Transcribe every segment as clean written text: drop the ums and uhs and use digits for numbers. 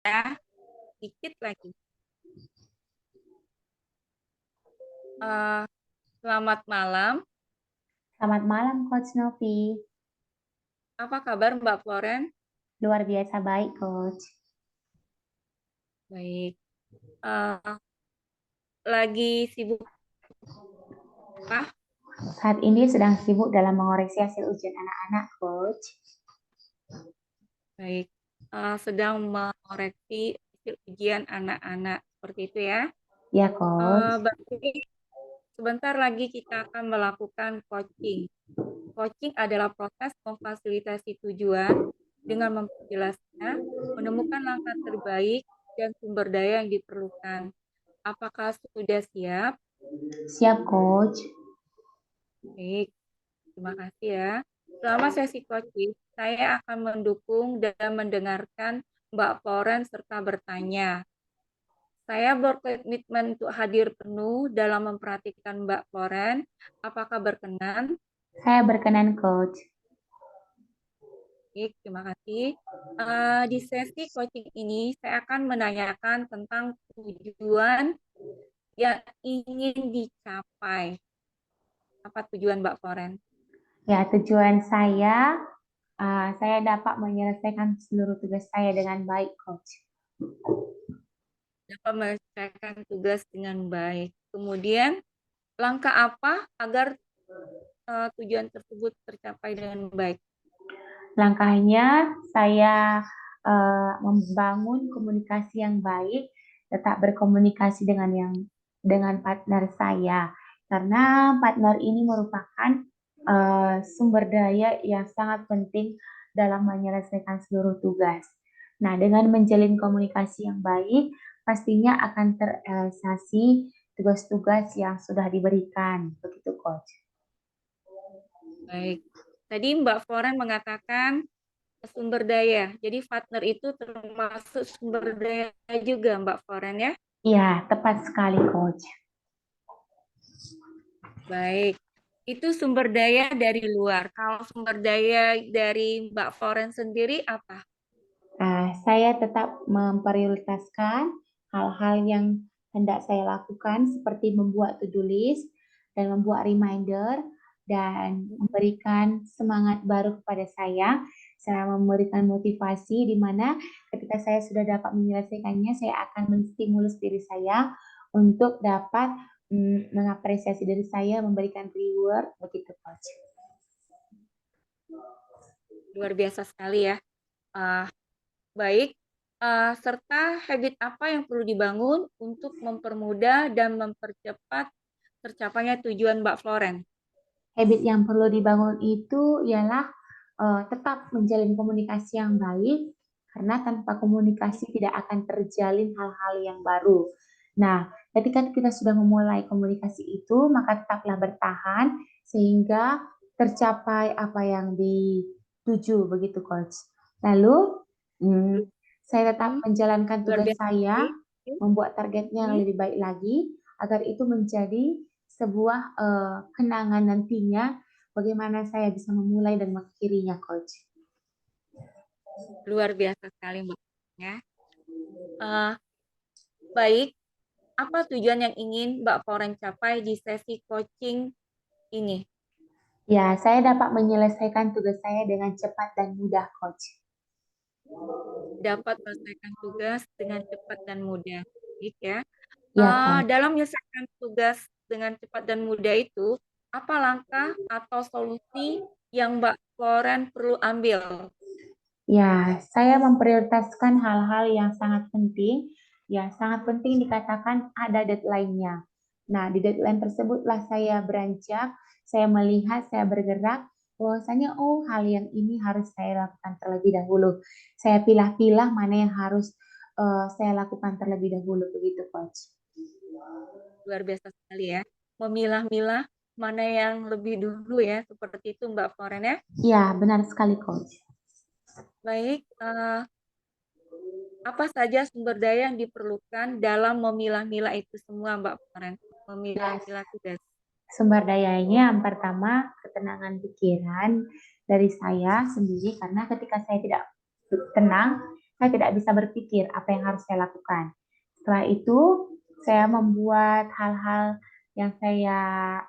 Dikit lagi. Eh, Selamat malam. Selamat malam, Coach Novi. Apa kabar Mbak Floren? Luar biasa baik, Coach. Baik. Eh, Lagi sibuk kah? Saat ini sedang sibuk dalam mengoreksi hasil ujian anak-anak, Coach. Baik. Sedang mengoreksi hasil ujian anak-anak. Seperti itu ya. Ya, Coach. Baik. Sebentar lagi kita akan melakukan coaching. Coaching adalah proses memfasilitasi tujuan dengan memperjelasnya, menemukan langkah terbaik dan sumber daya yang diperlukan. Apakah sudah siap? Siap, Coach. Baik, terima kasih ya. Selama sesi coaching, saya akan mendukung dan mendengarkan Mbak Foren serta bertanya. Saya berkomitmen untuk hadir penuh dalam memperhatikan Mbak Foren. Apakah berkenan? Saya berkenan, Coach. Baik, terima kasih. Di sesi coaching ini, saya akan menanyakan tentang tujuan yang ingin dicapai. Apa tujuan Mbak Foren? Ya, tujuan saya dapat menyelesaikan seluruh tugas saya dengan baik, Coach. Dapat menyelesaikan tugas dengan baik. Kemudian, langkah apa agar tujuan tersebut tercapai dengan baik? Langkahnya, saya membangun komunikasi yang baik, tetap berkomunikasi dengan partner saya, karena partner ini merupakan sumber daya yang sangat penting dalam menyelesaikan seluruh tugas. Nah, dengan menjalin komunikasi yang baik, pastinya akan terrealisasi tugas-tugas yang sudah diberikan. Begitu, Coach. Baik. Tadi Mbak Foren mengatakan sumber daya. Jadi partner itu termasuk sumber daya juga Mbak Foren ya? Iya, tepat sekali, Coach. Baik. Itu sumber daya dari luar. Kalau sumber daya dari Mbak Foren sendiri apa? Saya tetap memprioritaskan hal-hal yang hendak saya lakukan seperti membuat to-do list dan membuat reminder dan memberikan semangat baru kepada saya. Saya memberikan motivasi di mana ketika saya sudah dapat menyelesaikannya, saya akan menstimulus diri saya untuk dapat mengapresiasi diri saya, memberikan reward, begitu, Coach. Luar biasa sekali ya. Uh, Baik. Serta habit apa yang perlu dibangun untuk mempermudah dan mempercepat tercapainya tujuan Mbak Floren? Habit yang perlu dibangun itu ialah tetap menjalin komunikasi yang baik, karena tanpa komunikasi tidak akan terjalin hal-hal yang baru. Nah, ketika kita sudah memulai komunikasi itu, maka tetaplah bertahan sehingga tercapai apa yang dituju, begitu, Coach. Lalu, hmm, saya tetap Hmm, menjalankan luar tugas biasa saya, sekali. membuat targetnya yang Hmm, lebih baik lagi, agar itu menjadi sebuah kenangan nantinya bagaimana saya bisa memulai dan mengakhirinya, Coach. Luar biasa sekali Mbak. Ya. Uh, Baik. Apa tujuan yang ingin Mbak Foren capai di sesi coaching ini? Ya, saya dapat menyelesaikan tugas saya dengan cepat dan mudah, Coach. Dapat menyelesaikan tugas dengan cepat dan mudah. Baik ya. Ya, Coach. Dalam menyelesaikan tugas dengan cepat dan mudah itu, apa langkah atau solusi yang Mbak Floren perlu ambil? Ya, saya memprioritaskan hal-hal yang sangat penting. Ya, sangat penting dikatakan ada deadline-nya. Nah, di deadline tersebutlah saya beranjak, saya melihat, saya bergerak, bahwasanya oh hal yang ini harus saya lakukan terlebih dahulu. Saya pilah-pilah mana yang harus saya lakukan terlebih dahulu, begitu, Coach. Luar biasa sekali ya. Memilah-milah mana yang lebih dulu ya, seperti itu Mbak Floren ya. Ya, benar sekali, Coach. Baik, apa saja sumber daya yang diperlukan dalam memilah-milah itu semua Mbak Floren? Ya, Memilah-milah tugas. sumber dayanya yang pertama ketenangan pikiran dari saya sendiri, karena ketika saya tidak tenang, saya tidak bisa berpikir apa yang harus saya lakukan. Setelah itu, saya membuat hal-hal yang saya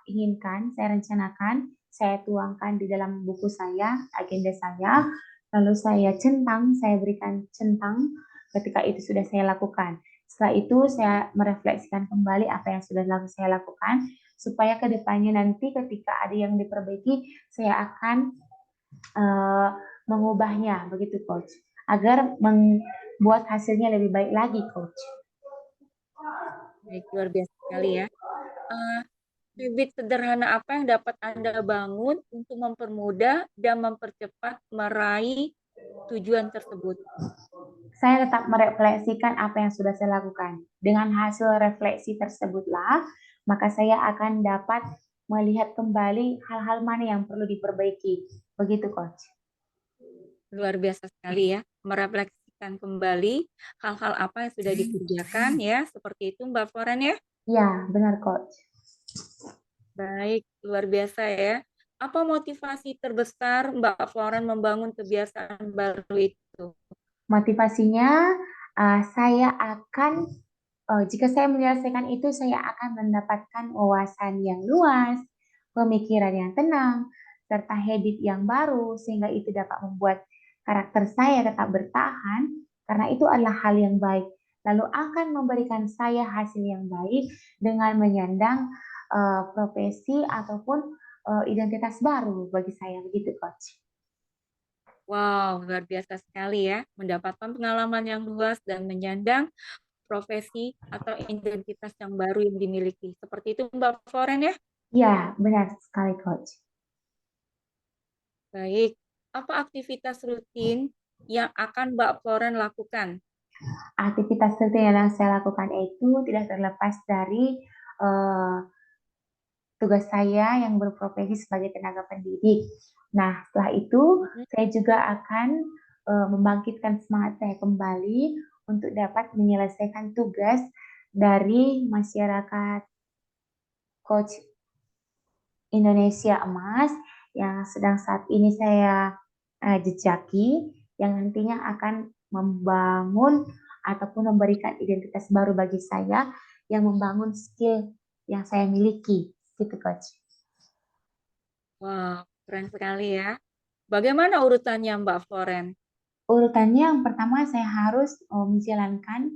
inginkan, saya rencanakan, saya tuangkan di dalam buku saya, agenda saya, lalu saya centang, saya berikan centang ketika itu sudah saya lakukan. Setelah itu, saya merefleksikan kembali apa yang sudah saya lakukan, supaya ke depannya nanti ketika ada yang diperbaiki, saya akan eh, mengubahnya, begitu Coach, agar membuat hasilnya lebih baik lagi, Coach. Baik, luar biasa sekali ya. Eh, Habit sederhana apa yang dapat Anda bangun untuk mempermudah dan mempercepat meraih tujuan tersebut? Saya tetap merefleksikan apa yang sudah saya lakukan. Dengan hasil refleksi tersebutlah, maka saya akan dapat melihat kembali hal-hal mana yang perlu diperbaiki. Begitu, Coach. Luar biasa sekali ya, merefleksikan kembali hal-hal apa yang sudah dikerjakan ya, seperti itu Mbak Foren ya. Ya, benar, Coach. Baik, luar biasa ya. Apa motivasi terbesar Mbak Foren membangun kebiasaan baru itu? Motivasinya, saya akan, jika saya menyelesaikan itu, saya akan mendapatkan wawasan yang luas, pemikiran yang tenang, serta habit yang baru, sehingga itu dapat membuat karakter saya tetap bertahan, karena itu adalah hal yang baik. Lalu akan memberikan saya hasil yang baik dengan menyandang profesi ataupun identitas baru bagi saya, begitu, Coach. Wow, luar biasa sekali ya, mendapatkan pengalaman yang luas dan menyandang profesi atau identitas yang baru yang dimiliki. Seperti itu Mbak Foren ya? Ya, benar sekali, Coach. Baik. Apa aktivitas rutin yang akan Mbak Foren lakukan? Aktivitas rutin yang saya lakukan itu tidak terlepas dari eh, tugas saya yang berprofesi sebagai tenaga pendidik. Nah, setelah itu Mhm. saya juga akan membangkitkan semangat saya kembali untuk dapat menyelesaikan tugas dari masyarakat Coach Indonesia Emas yang sedang saat ini saya jejaki, yang nantinya akan membangun ataupun memberikan identitas baru bagi saya yang membangun skill yang saya miliki, gitu Coach. Wow, keren sekali ya. Bagaimana urutannya Mbak Foren? Urutannya yang pertama saya harus menjalankan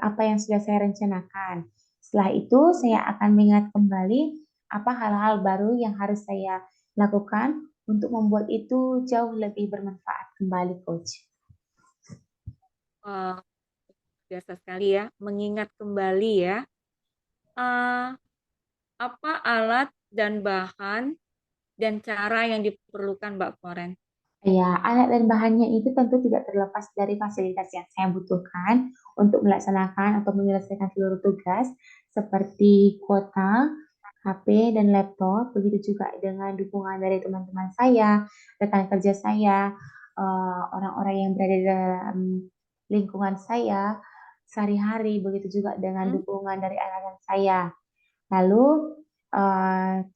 apa yang sudah saya rencanakan. Setelah itu saya akan mengingat kembali apa hal-hal baru yang harus saya lakukan untuk membuat itu jauh lebih bermanfaat kembali, Coach. Wow, biasa sekali ya, mengingat kembali ya. Eh, apa alat dan bahan dan cara yang diperlukan Mbak Foren? Ya, alat dan bahannya itu tentu tidak terlepas dari fasilitas yang saya butuhkan untuk melaksanakan atau menyelesaikan seluruh tugas seperti kuota, HP, dan laptop. Begitu juga dengan dukungan dari teman-teman saya, rekan kerja saya, orang-orang yang berada dalam lingkungan saya sehari-hari. Begitu juga dengan Hmm? dukungan dari anak-anak saya. Lalu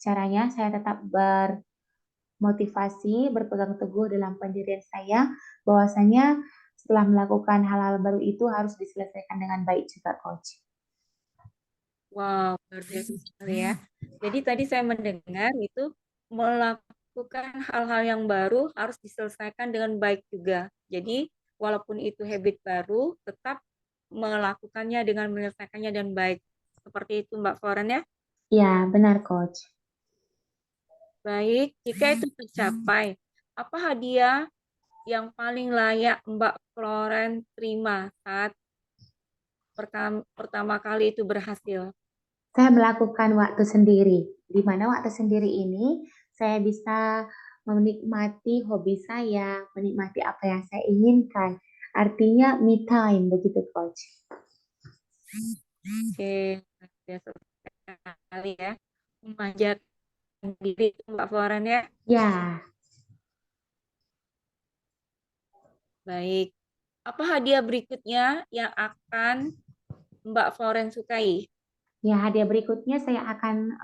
caranya saya tetap motivasi, berpegang teguh dalam pendirian saya, bahwasanya setelah melakukan hal-hal baru itu harus diselesaikan dengan baik juga, Coach. Wow, luar biasa sekali ya. Jadi tadi saya mendengar itu melakukan hal-hal yang baru harus diselesaikan dengan baik juga. Jadi walaupun itu habit baru, tetap melakukannya dengan menyelesaikannya dengan baik. Seperti itu Mbak Foren ya. Ya, benar, Coach. Baik, jika itu tercapai, apa hadiah yang paling layak Mbak Floren terima saat pertama kali itu berhasil? Saya melakukan waktu sendiri, di mana waktu sendiri ini saya bisa menikmati hobi saya, menikmati apa yang saya inginkan. Artinya me time, begitu, Coach. Oke, biasa sekali ya. Memanjakan diri itu Mbak Floren ya. Ya, Baik. Apa hadiah berikutnya yang akan Mbak Floren sukai? ya, hadiah berikutnya saya akan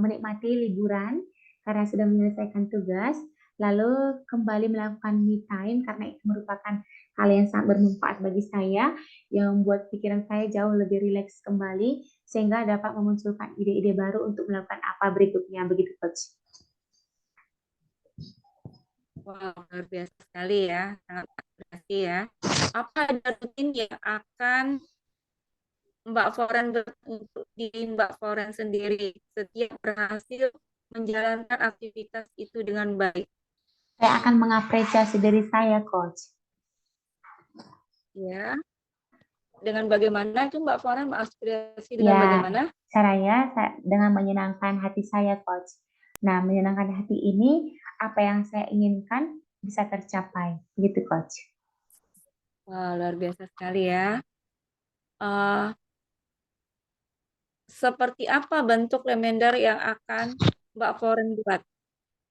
menikmati liburan karena sudah menyelesaikan tugas, lalu kembali melakukan me time karena itu merupakan hal yang sangat bermanfaat bagi saya, yang membuat pikiran saya jauh lebih rileks kembali, sehingga dapat memunculkan ide-ide baru untuk melakukan apa berikutnya, begitu Coach. Wah, luar biasa sekali ya, sangat apresiasi ya. Apa ada rutin yang akan Mbak Foren untuk diri Mbak Foren sendiri setiap berhasil menjalankan aktivitas itu dengan baik? Saya akan mengapresiasi diri saya, Coach. Ya, dengan bagaimana itu Mbak Foren mengaspirasi dengan Ya, bagaimana? caranya dengan menyenangkan hati saya, Coach. Nah, menyenangkan hati ini, apa yang saya inginkan bisa tercapai, gitu, Coach. Wah, luar biasa sekali ya. Eh, Seperti apa bentuk reminder yang akan Mbak Foren buat?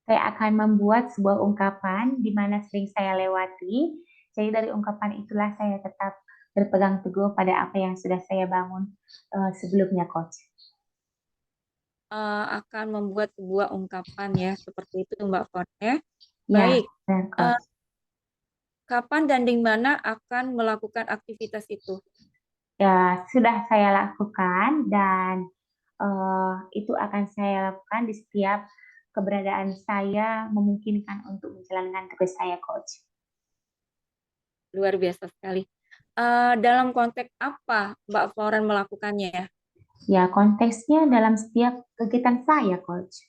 Saya akan membuat sebuah ungkapan di mana sering saya lewati. Jadi dari ungkapan itulah saya tetap berpegang teguh pada apa yang sudah saya bangun sebelumnya, Coach. Akan membuat sebuah ungkapan ya, seperti itu Mbak Foren ya. Ya, Baik, benar, eh, Coach. kapan dan di mana akan melakukan aktivitas itu? Ya, sudah saya lakukan dan itu akan saya lakukan di setiap keberadaan saya memungkinkan untuk menjalankan tugas saya, Coach. Luar biasa sekali. Dalam konteks apa Mbak Foren melakukannya ya? Ya, konteksnya dalam setiap kegiatan saya, Coach.